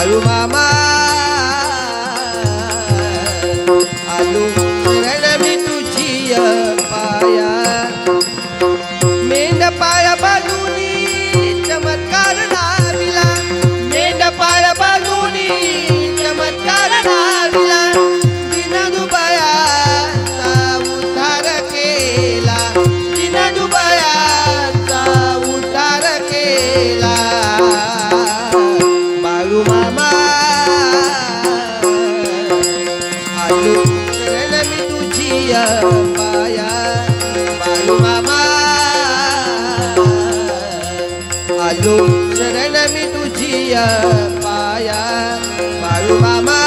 बाळू मामा आलो शरण मी तुझी पाया मेंढपाळ बाजूनी चमत्कार नाविला मेंढपाळ बाजूनी चमत्कार नाविला दीनदुबळ्याचा उद्धार केला दीनदुबळ्याचा उद्धार केला बाळू मामा आलो शरण मी तुझी पाया बाळू मामा आलो शरण मी तुझी पाया बाळू मामा